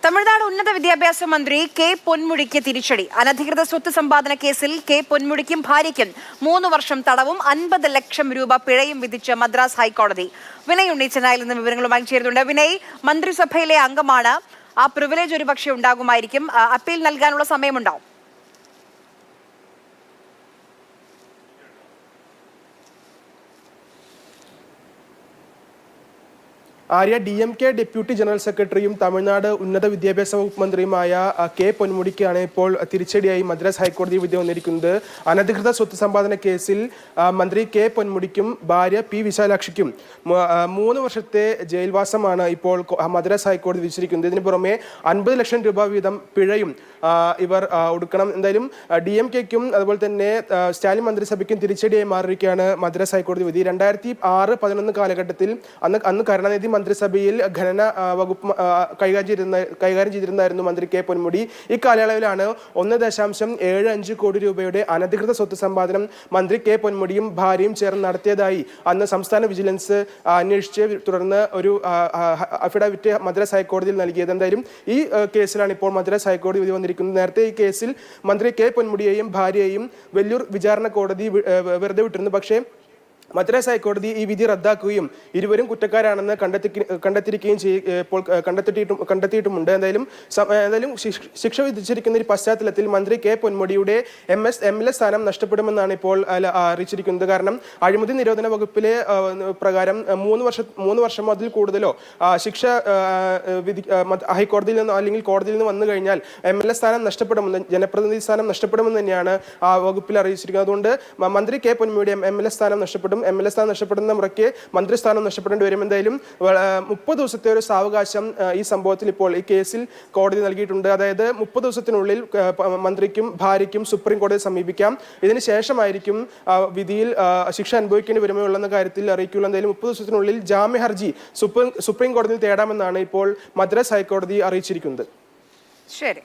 തമിഴ്നാട് ഉന്നത വിദ്യാഭ്യാസ മന്ത്രി കെ പൊന്മുടിക്ക് തിരിച്ചടി. അനധികൃത സ്വത്ത് സമ്പാദന കേസിൽ കെ പൊന്മുടിക്കും ഭാര്യയ്ക്കും 3 വർഷം തടവും 50 ലക്ഷം രൂപ പിഴയും വിധിച്ച് മദ്രാസ് ഹൈക്കോടതി. വിനയ് ഉണ്ണീച്ചനായിൽ നിന്ന് വിവരങ്ങളുമായി ചേരുന്നുണ്ട്. വിനയ്, മന്ത്രിസഭയിലെ അംഗമാണ്. ആ പ്രിവിലേജ് ഒരുപക്ഷെ ഉണ്ടാകുമായിരിക്കും. അപ്പീൽ നൽകാനുള്ള സമയമുണ്ടാവും. ആര്യ DMK ഡെപ്യൂട്ടി ജനറൽ സെക്രട്ടറിയും തമിഴ്നാട് ഉന്നത വിദ്യാഭ്യാസ വകുപ്പ് മന്ത്രിയുമായ കെ പൊന്മുടിക്കാണ് ഇപ്പോൾ തിരിച്ചടിയായി മദ്രാസ് ഹൈക്കോടതി വിധി വന്നിരിക്കുന്നത്. അനധികൃത സ്വത്ത് സമ്പാദന കേസിൽ മന്ത്രി കെ പൊന്മുടിക്കും ഭാര്യ പി വിശാലാക്ഷിക്കും 3 വർഷത്തെ ജയിൽവാസമാണ് ഇപ്പോൾ മദ്രാസ് ഹൈക്കോടതി വിധിച്ചിരിക്കുന്നത്. ഇതിന് പുറമെ 50 ലക്ഷം രൂപ വീതം പിഴയും ഇവർ ഒടുക്കണം. എന്തായാലും DMKക്കും അതുപോലെ തന്നെ സ്റ്റാലിൻ മന്ത്രിസഭയ്ക്കും തിരിച്ചടിയായി മാറിയിരിക്കുകയാണ് മദ്രാസ് ഹൈക്കോടതി വിധി. 2006-11 കാലഘട്ടത്തിൽ അന്ന് കരുണാനിധി മന്ത്രിസഭയിൽ ഖനന വകുപ്പ് കൈകാര്യം ചെയ്തിരുന്നായിരുന്നു മന്ത്രി കെ പൊന്മുടി. ഈ കാലയളവിലാണ് 1.75 കോടി രൂപയുടെ അനധികൃത സ്വത്ത് സമ്പാദനം മന്ത്രി കെ പൊന്മുടിയും ഭാര്യയും ചേർന്ന് നടത്തിയതായി അന്ന് സംസ്ഥാന വിജിലൻസ് അന്വേഷിച്ച് തുടർന്ന് ഒരു അഫിഡവിറ്റ് മദ്രാസ് ഹൈക്കോടതിയിൽ നൽകിയത്. എന്തായാലും ഈ കേസിലാണ് ഇപ്പോൾ മദ്രാസ് ഹൈക്കോടതി വിധി വന്നിരിക്കുന്നത്. നേരത്തെ ഈ കേസിൽ മന്ത്രി കെ പൊന്മുടിയെയും ഭാര്യയെയും വെല്ലൂർ വിചാരണ കോടതി വെറുതെ വിട്ടിരുന്നു. പക്ഷേ മദ്രാസ് ഹൈക്കോടതി ഈ വിധി റദ്ദാക്കുകയും ഇരുവരും കുറ്റക്കാരാണെന്ന് കണ്ടെത്തിയിരിക്കുകയും കണ്ടെത്തിയിട്ടുമുണ്ട്. എന്തായാലും ശിക്ഷ വിധിച്ചിരിക്കുന്ന ഒരു പശ്ചാത്തലത്തിൽ മന്ത്രി കെ പൊന്മുടിയുടെ MLA സ്ഥാനം നഷ്ടപ്പെടുമെന്നാണ് ഇപ്പോൾ അറിയിച്ചിരിക്കുന്നത്. കാരണം അഴിമതി നിരോധന വകുപ്പിലെ പ്രകാരം 3 വർഷം അതിൽ കൂടുതലോ ശിക്ഷ ഹൈക്കോടതിയിൽ നിന്ന് അല്ലെങ്കിൽ കോടതിയിൽ നിന്ന് വന്നു കഴിഞ്ഞാൽ MLA സ്ഥാനം നഷ്ടപ്പെടുമെന്ന്, ജനപ്രതിനിധി സ്ഥാനം നഷ്ടപ്പെടുമെന്ന് തന്നെയാണ് ആ വകുപ്പിൽ അറിയിച്ചിരിക്കുന്നത്. അതുകൊണ്ട് മന്ത്രി കെ പൊന്മുടിയുടെ MLA സ്ഥാനം നഷ്ടപ്പെടും. MLA സ്ഥാനം നഷ്ടപ്പെടുന്ന മുറയ്ക്ക് മന്ത്രിസ്ഥാനം നഷ്ടപ്പെടേണ്ടി വരും. എന്തായാലും 30 ദിവസത്തെ ഒരു സാവകാശം ഈ സംഭവത്തിൽ ഇപ്പോൾ ഈ കേസിൽ കോടതി നൽകിയിട്ടുണ്ട്. അതായത് 30 ദിവസത്തിനുള്ളിൽ മന്ത്രിക്കും ഭാര്യയ്ക്കും സുപ്രീം കോടതിയെ സമീപിക്കാം. ഇതിന് ശേഷമായിരിക്കും വിധിയിൽ ശിക്ഷ അനുഭവിക്കേണ്ടി വരുമോ ഉള്ള കാര്യത്തിൽ അറിയിക്കുള്ളൂ. എന്തായാലും 30 ദിവസത്തിനുള്ളിൽ ജാമ്യ ഹർജി സുപ്രീം കോടതിയിൽ തേടാമെന്നാണ് ഇപ്പോൾ മദ്രാസ് ഹൈക്കോടതി അറിയിച്ചിരിക്കുന്നത്. ശരി.